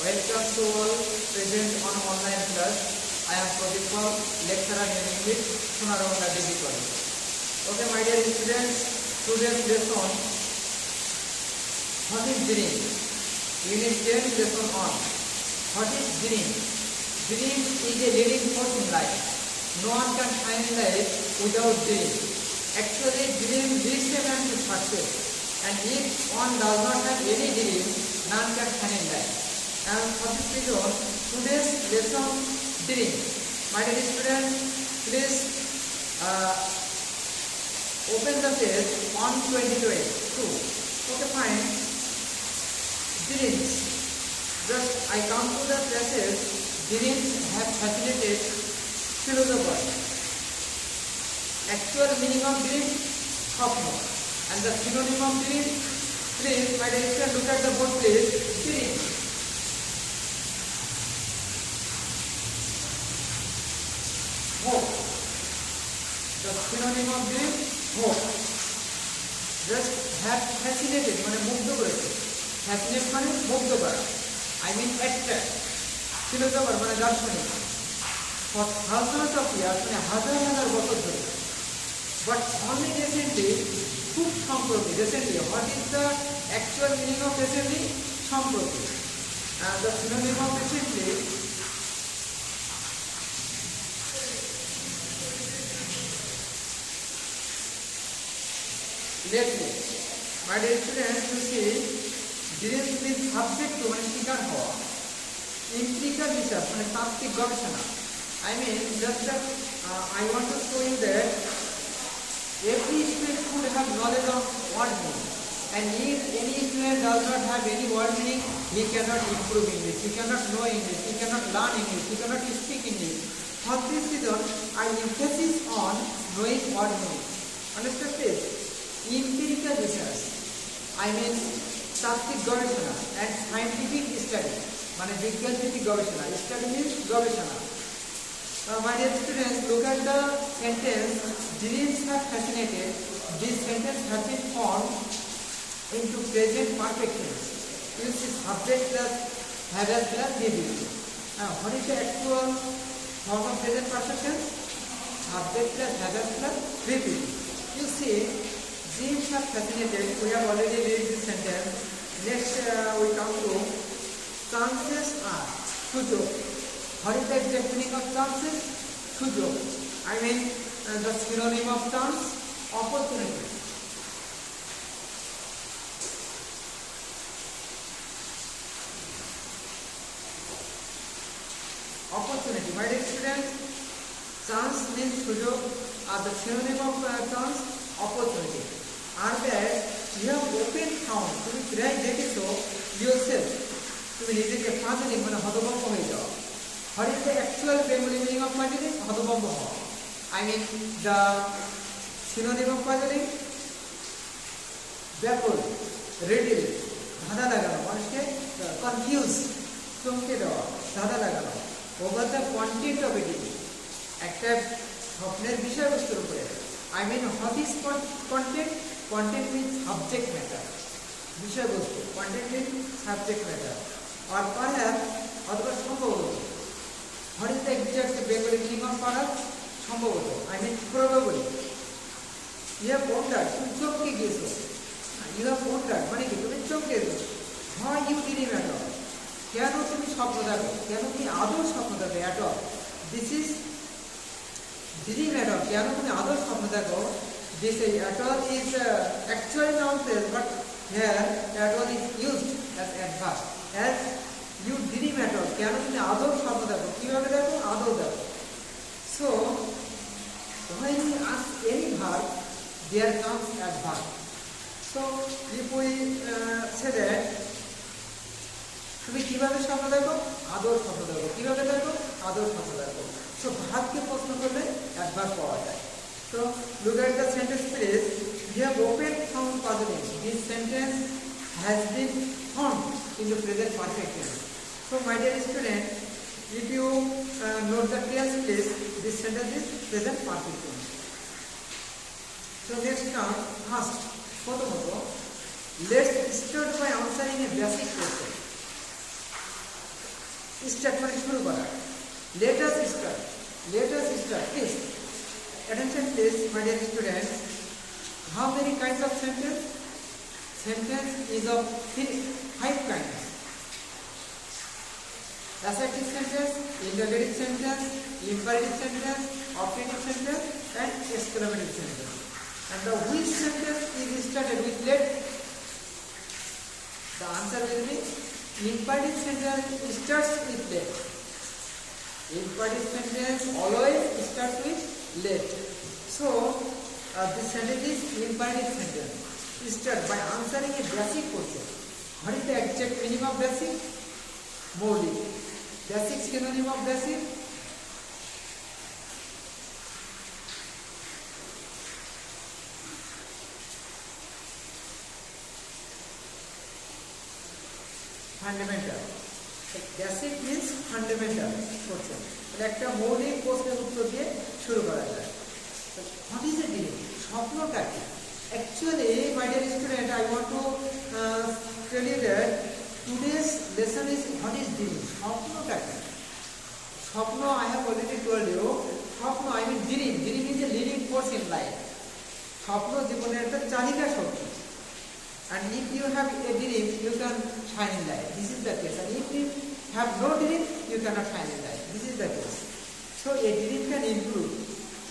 Welcome to all present on online class. I am Pradeep Paul, lecturer in English, Sonaronda Degree College. Okay, my dear students, today's lesson, what is dream? Unit 10 lesson on what is dream? Dream is a leading force in life. No one can find life without dream. Actually, dream leads a man to success. And if one does not have any dream, none can find life. And for this reason, today's lesson dream. My dear students, please open the page 122. Okay, fine. Dreams. Just I come to the passage. Dreams have facilitated philosopher. Actual meaning of dream, swapna. And the synonym of dream, please, my dear students, look at the board, please. Dream. Hope. The synonym of dream, hope. Just have fascinated, মানে মুগ্ধ করেছে। Fascinate মানে মুগ্ধ করা। I mean attract. Philosopher মানে দার্শনিক। For thousands of years, মানে হাজার হাজার বছর ধরে। But only recently, খুব সম্প্রতি, recently, what is the actual meaning of recently? সম্প্রতি. The synonym of recently, lately. My dear students, you see, dreams means subject to মানে শিকার হওয়া, empirical research মানে তাত্ত্বিক গবেষণা. I mean, just that I want to show you that every student should have knowledge of word meaning. And if any student does not have any word meaning, he cannot improve English, he cannot know English, he cannot learn English, he cannot speak English. For this reason, I emphasize on knowing word meaning. Understand this? Empirical research, I mean তাত্ত্বিক গবেষণা and scientific study মানে বিজ্ঞানভিত্তিক গবেষণা. Study means গবেষণা. My dear students, look at the sentence. Dreams have fascinated. This sentence has been formed into present perfect tense. You see, subject plus have as plus VBT. Now, what is the actual form of present perfect tense? Subject plus have as plus VBT. You see, dreams have fascinated. We have already read this sentence. Next, we come to chances are. Sujog. What is the exact meaning of chances? Sujog. I mean, the synonym of chance, opportunity. Opportunity. My dear students, chance means sujog, the synonym of chance, opportunity. Are that you have open found, তুমি প্রায় দেখেছো yourself, তুমি নিজেকে পাজলিং মানে হতভম্ব হয়ে যাও. What is the actual Bengali meaning of puzzling? হতভম্ব হওয়া. I mean the synonym of puzzling, ব্যাকুল, riddle, ধাঁধা লাগানো, মানুষকে confuse, চমকে দেওয়া, ধাঁধা লাগানো. Over the content of it, একটা স্বপ্নের বিষয়বস্তুর উপরে. I mean what is content? Content means subject matter. বিষয়বস্তু. Content means subject matter. Or perhaps অথবা সম্ভবত. What is the exact Bengali meaning of perhaps? সম্ভবত. I mean probably. You have wondered. তুমি চমকে গিয়েছো. You have wondered. মানে কি তুমি চমকে গেছো. Why you dream at all? কেন তুমি স্বপ্ন দেখো? কেন তুমি আদৌ স্বপ্ন দেখো at all? This is dream at all. কেন তুমি আদৌ স্বপ্ন দেখো? This at all is actually noun phrase, but here at all is used as adverb. As you dream at all. কেন তুমি আদৌ স্বপ্ন দেখো? কিভাবে দেখো? আদৌ দেখো. So when we ask any verb, there comes adverb. So if we say that তুমি কিভাবে স্বপ্ন দেখো? আদৌ স্বপ্ন দেখো. কিভাবে দেখো? আদৌ স্বপ্ন দেখো. So ভাবকে প্রশ্ন করলে adverb পাওয়া যায়. So look at the sentence please. We have opened found puzzling. This sentence has been formed in the present perfect tense. So my dear student, if you note the tense please, this sentence is present perfect tense. So next term, first, প্রথমত, let's start by answering a basic question. Start মানে শুরু করা। Let us start, let us start. Please attention please, my dear students. How many kinds of sentence? Sentence is of 5 kinds. Assertive sentence, interrogative sentence, imperative sentence, operative sentence, and exclamative sentence. And the which sentence is started with let? The answer will be imperative sentence starts with let. Imperative sentence always starts with let. So this sentence is imperative sentence. Start by answering a basic question. What is the exact meaning of basic? Maulik. Basic synonym of basic? Fundamental. Basic means fundamental question. একটা মৌলিক প্রশ্নের উত্তর দিয়ে শুরু করা যায়। What is a dream? স্বপ্নটা কি? Actually, my dear student, I want to tell you that today's lesson is what is dream? স্বপ্নটা কি? স্বপ্ন, I have already told you, স্বপ্ন I mean dream. Dream is a leading force in life. স্বপ্ন জীবনের একটা চালিকা শক্তি। And if you have a dream, you can shine in life. This is the case. And if you have no dream, you cannot shine in life. This is the case. So a dream can include.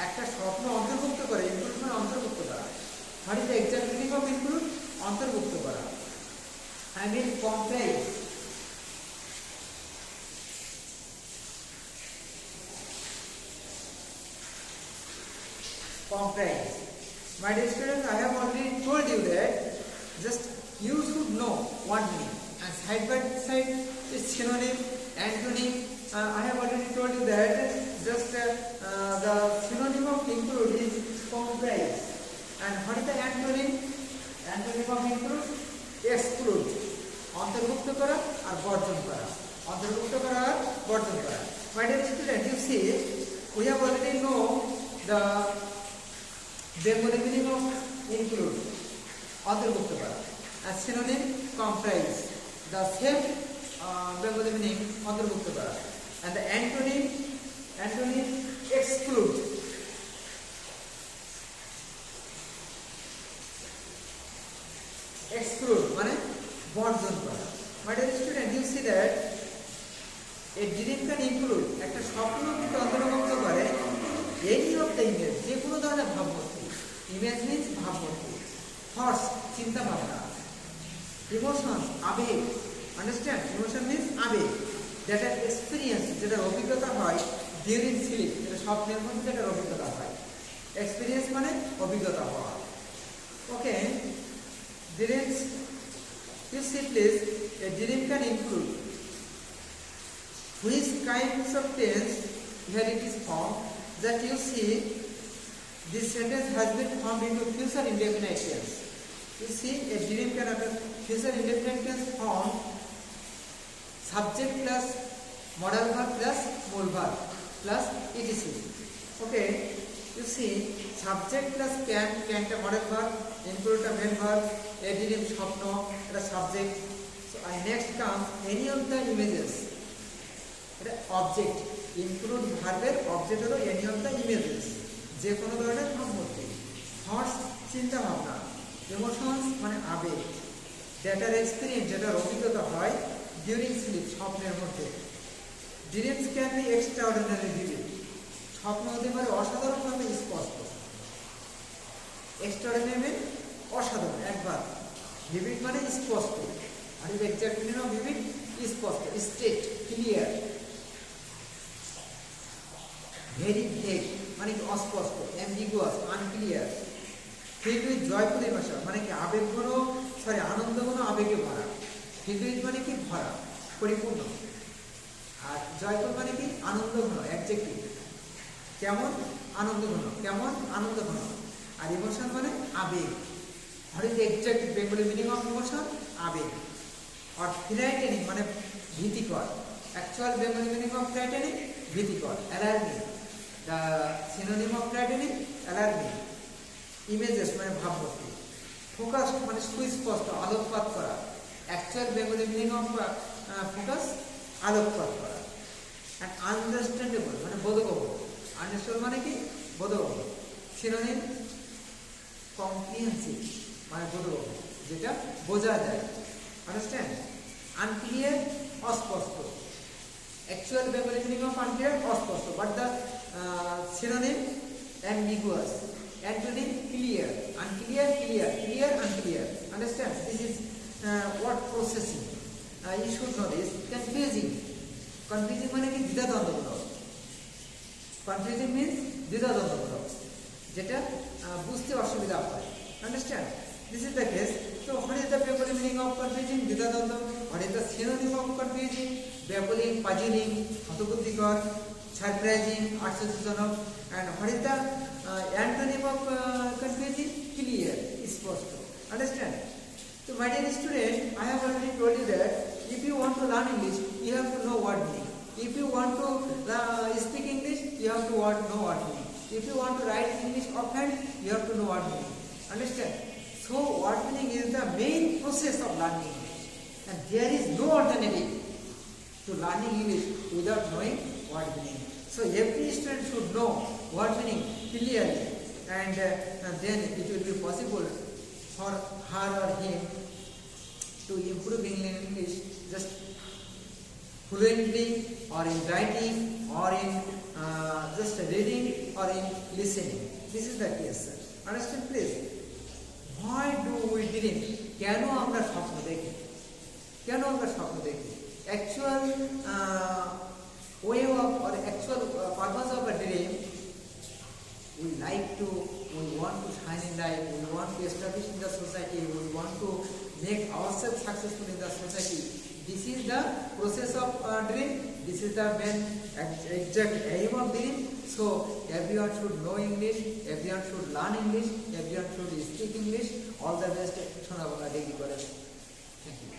একটা স্বপ্ন অন্তর্ভুক্ত করে, include মানে অন্তর্ভুক্ত করা। What is the exact meaning of include? অন্তর্ভুক্ত করা। I mean comprise. Comprise. My dear students, I have already told you that just you should know one meaning, and side by side is synonym, antonym. I have already told you that just the synonym of include is comprise. And what is the antonym? Antonym of include? Exclude. অন্তর্ভুক্ত করা আর বর্জন করা। অন্তর্ভুক্ত করা আর বর্জন করা। My dear student, you see, we have already know the Bengali meaning of include. অন্তর্ভুক্ত করা। আর synonym comprise. The same Bengali meaning অন্তর্ভুক্ত করা। And the antonym exclude. Exclude মানে বর্জন করা। My dear student, you see that a dream can include, একটা স্বপ্নকে অন্তর্ভুক্ত করে any of the image, যে কোনো ধরনের ভাবমূর্তি। Image means ভাবমূর্তি। Thoughts, চিন্তা ভাবনা। Emotions, আবেগ। Understand? Emotion means আবেগ। That are experience, যেটা অভিজ্ঞতা হয় during sleep, যেটা স্বপ্নের মধ্যে যেটা অভিজ্ঞতা হয়। Experience মানে অভিজ্ঞতা হওয়া। Okay, dreams, you see please, a dream can include which kinds of tense here it is formed, that you see this sentence has been formed into future indefinite tense. You see, a dream can have a future indefinite tense form subject plus modal verb plus mole verb plus etc. Okay, you see, subject plus can a modal verb, include a main verb, a dream স্বপ্ন, এটা subject. So next comes any of the images. এটা object. Include ভার্বের object হলো any of the images. যে কোনো ধরনের ভাবমূর্তি। Thoughts, চিন্তা ভাবনা। Emotions মানে আবেগ। That are experience, যেটার অভিজ্ঞতা হয় during sleep, স্বপ্নের মধ্যে। Dreams can be extraordinary vivid. স্বপ্ন হতে পারে অসাধারণভাবে স্পষ্ট। Extraordinary মানে অসাধারণ, একবার। Vivid মানে স্পষ্ট। আর এর exact meaning of vivid? স্পষ্ট, state, clear. Very vague মানে কি অস্পষ্ট, ambiguous, unclear. Filled with joyful emotion মানে কি আবেগঘন, আনন্দঘন আবেগে ভরা। Filled with মানে কি ভরা, পরিপূর্ণ। আর জয়ফুল মানে কি আনন্দঘন, অ্যাডজেক্টিভ। কেমন? আনন্দঘন। কেমন? আনন্দঘন। আর ইমোশন মানে আবেগ। What is the exact Bengali meaning of emotion? আবেগ। আর frightening মানে ভীতিকর। Actual Bengali meaning of frightening? ভীতিকর, alarming. The synonym of frightening? alarming. Images মানে ভাবমূর্তি। Focused মানে সুস্পষ্ট, আলোকপাত করা। Actual Bengali meaning of focus? আলোকপাত করা। and understandable মানে বোধগম্য, understandable মানে কি বোধগম্য, synonym comprehensive মানে বোধগম্য যেটা বোঝা যায়, understand, unclear অস্পষ্ট, actual Bengali meaning of unclear অস্পষ্ট, but the synonym ambiguous, antonym clear, unclear clear, clear unclear, understand, this is word processing, you should know this. Confusing, confusing মানে কি দ্বিধাদ্বন্দ্বমূলক, confusing means দ্বিধাদ্বন্দ্বমূলক যেটা বুঝতে অসুবিধা হয়, understand, this is the case. So what is the Bengali meaning of confusing? দ্বিধাদ্বন্দ্ব. What is the synonym of confusing? baffling, puzzling, হতবুদ্ধিকর, surprising, আশ্চর্যজনক. And what is the antonym of confusing? clear, স্পষ্ট, understand. So my dear student, I have already told you that if you want to learn English, you have to know word meaning. If you want to speak English, you have to know word meaning. If you want to write English offhand, you have to know word meaning, understand. So word meaning is the main process of learning English, and there is no alternative to learning English without knowing word meaning. So every student should know word meaning clearly, and then it will be possible for her or him to improve English just fluently, or in writing, or in just reading, or in listening. This is the case, sir. Understand, please? Why do we dream? কেন আমরা স্বপ্ন দেখি? কেন আমরা স্বপ্ন দেখি? Actual way of or actual purpose of a dream, we want to shine in life, we want to establish in the society, we want to make ourselves successful in the society. This is the process of dream. This is the main exact aim of dream. So everyone should know English, everyone should learn English, everyone should speak English. All the best. Thank you.